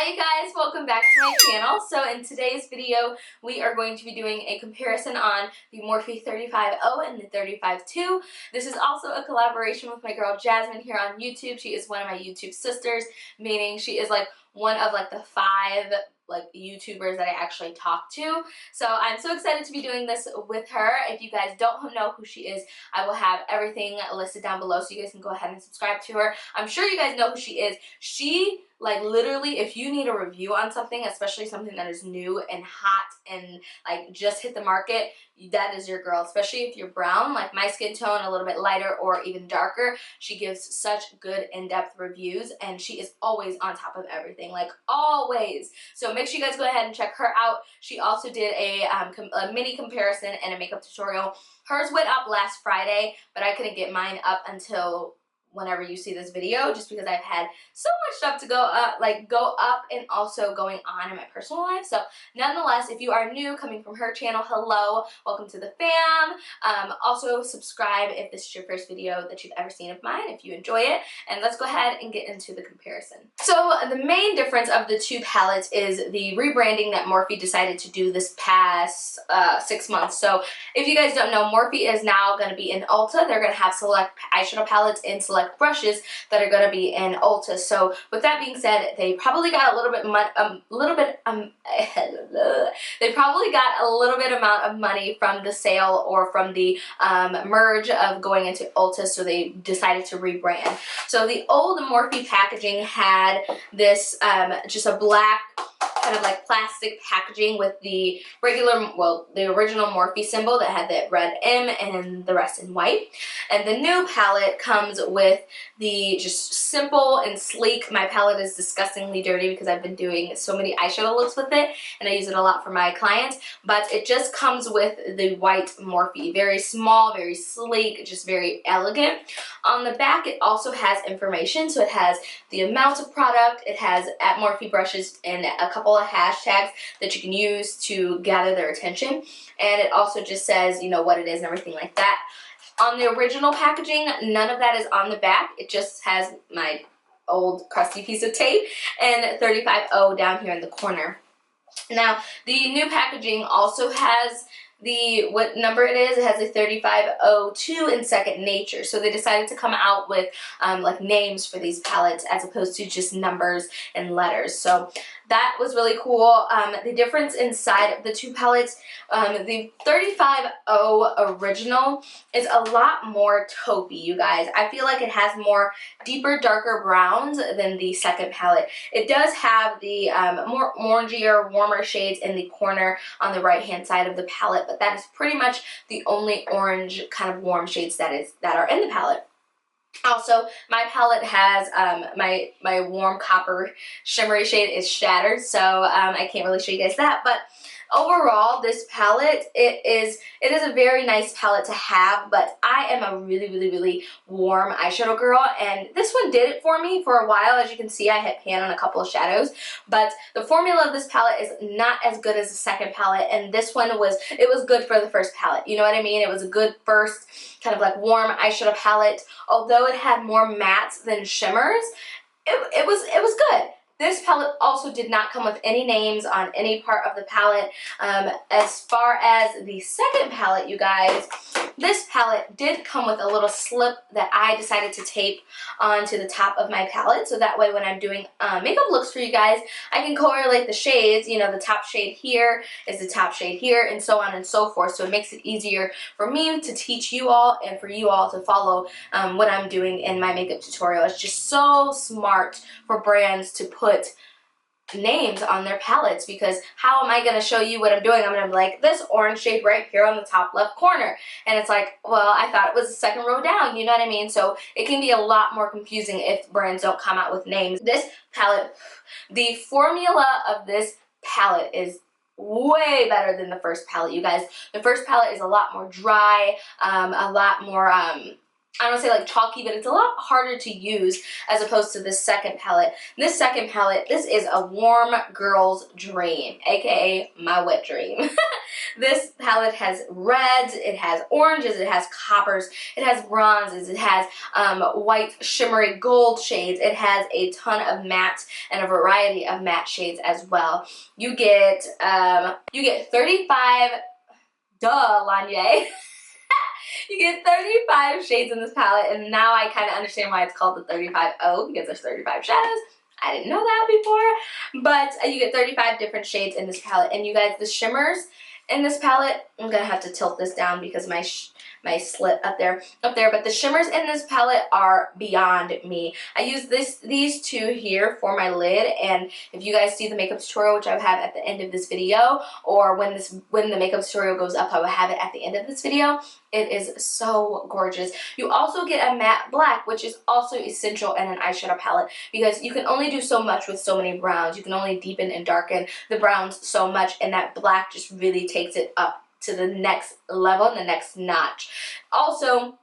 Hi you guys, welcome back to my channel. So in today's video, we are going to be doing a comparison on the Morphe 35O and the 35-2. This is also a collaboration with my girl Jasmine here on YouTube. She is one of my YouTube sisters, meaning she is like one of like the 5 YouTubers that I actually talk to. So I'm so excited to be doing this with her. If you guys don't know who she is, I will have everything listed down below so you guys can go ahead and subscribe to her. I'm sure you guys know who she is. She, like, literally, if you need a review on something, especially something that is new and hot and like just hit the market, that is your girl. Especially if you're brown, like my skin tone, a little bit lighter or even darker. She gives such good in-depth reviews and she is always on top of everything, like always. So make sure you guys go ahead and check her out. She also did a mini comparison and a makeup tutorial. Hers went up last Friday, but I couldn't get mine up until whenever you see this video, just because I've had so much stuff to go up and also going on in my personal life. So nonetheless, if you are new coming from her channel, hello, welcome to the fam. Also subscribe if this is your first video that you've ever seen of mine, if you enjoy it. And let's go ahead and get into the comparison. So the main difference of the two palettes is the rebranding that Morphe decided to do this past 6 months. So if you guys don't know, Morphe is now going to be in Ulta. They're going to have select eyeshadow palettes and select brushes that are going to be in Ulta. So with that being said, they probably got they probably got a little bit amount of money from the sale or from the merge of going into Ulta, so they decided to rebrand. So the old Morphe packaging had this just a black kind of like plastic packaging with the regular, well, the original Morphe symbol that had that red M and the rest in white. And the new palette comes with the just simple and sleek. My palette is disgustingly dirty because I've been doing so many eyeshadow looks with it and I use it a lot for my clients, but it just comes with the white Morphe. Very small, very sleek, just very elegant. On the back, it also has information. So it has the amount of product, it has at Morphe brushes and a couple of hashtags that you can use to gather their attention, and it also just says, you know, what it is and everything like that. On the original packaging, none of that is on the back. It just has my old crusty piece of tape and 35O down here in the corner. Now, the new packaging also has what number it is. It has a 3502 in Second Nature. So they decided to come out with like names for these palettes as opposed to just numbers and letters. So that was really cool. The difference inside of the two palettes, the 35O original is a lot more taupey, you guys. I feel like it has more deeper, darker browns than the second palette. It does have the more orangier, warmer shades in the corner on the right-hand side of the palette, but that is pretty much the only orange kind of warm shades that are in the palette. Also, my palette has my warm copper shimmery shade is shattered, so I can't really show you guys that, but overall, this palette, it is a very nice palette to have, but I am a really warm eyeshadow girl, and this one did it for me for a while. As you can see, I hit pan on a couple of shadows, but the formula of this palette is not as good as the second palette, and this one was good for the first palette. You know what I mean? It was a good first kind of like warm eyeshadow palette. Although it had more mattes than shimmers, it was good. This palette also did not come with any names on any part of the palette. As far as the second palette, you guys, this palette did come with a little slip that I decided to tape onto the top of my palette, so that way when I'm doing makeup looks for you guys, I can correlate the shades. You know, the top shade here is the top shade here, and so on and so forth. So it makes it easier for me to teach you all and for you all to follow what I'm doing in my makeup tutorial. It's just so smart for brands to put names on their palettes, because how am I going to show you what I'm doing? I'm going to be like, this orange shade right here on the top left corner, and it's like, well, I thought it was the second row down, you know what I mean? So it can be a lot more confusing if brands don't come out with names. This palette, the formula of this palette is way better than the first palette, you guys. The first palette is a lot more dry, a lot more I don't want to say like chalky, but it's a lot harder to use as opposed to this second palette. This second palette, this is a warm girl's dream, aka my wet dream. This palette has reds, it has oranges, it has coppers, it has bronzes, it has white shimmery gold shades, it has a ton of matte and a variety of matte shades as well. You get 35, Lanye. You get 35 shades in this palette, and now I kind of understand why it's called the 35O, because there's 35 shadows. I didn't know that before, but you get 35 different shades in this palette. And you guys, the shimmers in this palette, I'm gonna have to tilt this down because my slit up there, but the shimmers in this palette are beyond me. I use these two here for my lid, and if you guys see the makeup tutorial, which I have at the end of this video, or when the makeup tutorial goes up, I will have it at the end of this video. It is so gorgeous. You also get a matte black, which is also essential in an eyeshadow palette because you can only do so much with so many browns. You can only deepen and darken the browns so much, and that black just really takes it up to the next level, the next notch. Also,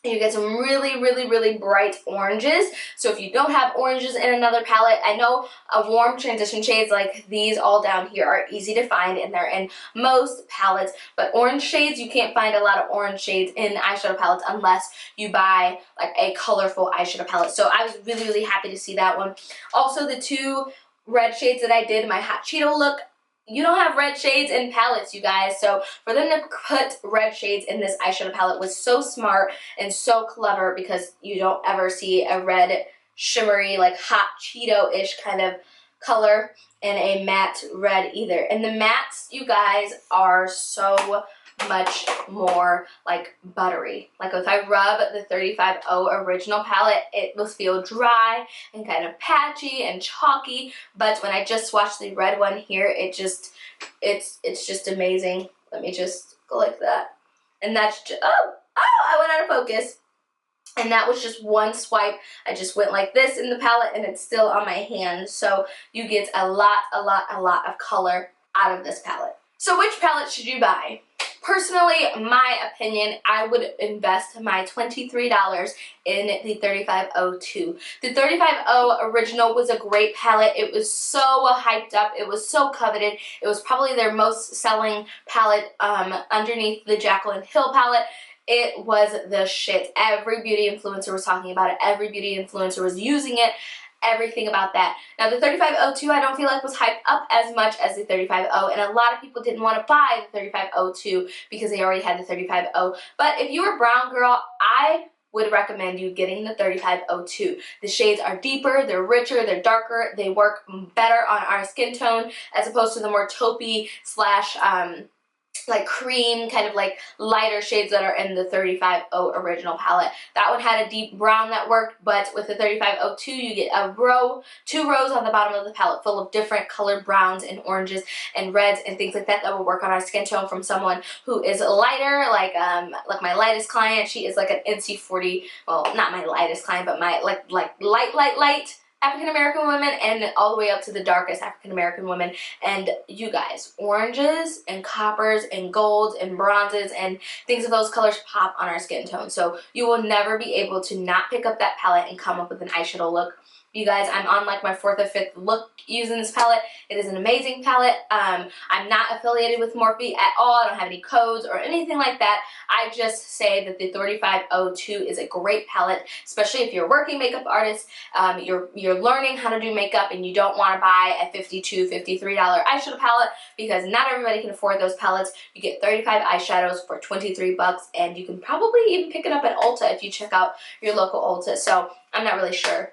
you get some really bright oranges. So if you don't have oranges in another palette, I know warm transition shades like these all down here are easy to find and they're in most palettes, but orange shades, you can't find a lot of orange shades in eyeshadow palettes unless you buy like a colorful eyeshadow palette. So I was really happy to see that one. Also, the two red shades that I did my hot Cheeto look, you don't have red shades in palettes, you guys, so for them to put red shades in this eyeshadow palette was so smart and so clever because you don't ever see a red shimmery like hot Cheeto-ish kind of color in a matte red either. And the mattes, you guys, are so much more like buttery. Like if I rub the 35O original palette, it will feel dry and kind of patchy and chalky, but when I just swatched the red one here, it's just amazing. Let me just go like that. And that's just, I went out of focus. And that was just one swipe. I just went like this in the palette and it's still on my hand. So you get a lot of color out of this palette. So which palette should you buy? Personally, my opinion, I would invest my $23 in the 3502. The 35O original was a great palette. It was so hyped up. It was so coveted. It was probably their most selling palette underneath the Jaclyn Hill palette. It was the shit. Every beauty influencer was talking about it. Every beauty influencer was using it. Everything about that. Now the 3502 I don't feel like was hyped up as much as the 35O, and a lot of people didn't want to buy the 3502 because they already had the 35O. But if you were a brown girl, I would recommend you getting the 3502. The shades are deeper, they're richer, they're darker, they work better on our skin tone as opposed to the more taupey slash like cream, kind of like lighter shades that are in the 35O original palette. That one had a deep brown that worked, but with the 3502 you get two rows on the bottom of the palette full of different colored browns and oranges and reds and things like that will work on our skin tone from someone who is lighter, like my lightest client. She is like an NC40, well, not my lightest client, but my like light African American women, and all the way up to the darkest African American women. And you guys, oranges and coppers and golds and bronzes and things of those colors pop on our skin tone. So you will never be able to not pick up that palette and come up with an eyeshadow look. You guys, I'm on like my 4th or 5th look using this palette. It is an amazing palette. I'm not affiliated with Morphe at all. I don't have any codes or anything like that. I just say that the 3502 is a great palette, especially if you're a working makeup artist, you're learning how to do makeup and you don't want to buy a $52, $53 eyeshadow palette because not everybody can afford those palettes. You get 35 eyeshadows for 23 bucks, and you can probably even pick it up at Ulta if you check out your local Ulta. So I'm not really sure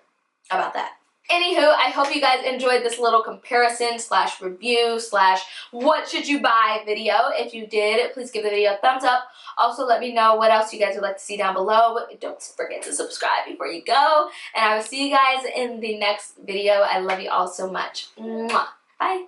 about that. Anywho, I hope you guys enjoyed this little comparison slash review slash what should you buy video. If you did, please give the video a thumbs up. Also, let me know what else you guys would like to see down below. Don't forget to subscribe before you go. And I will see you guys in the next video. I love you all so much. Mwah. Bye.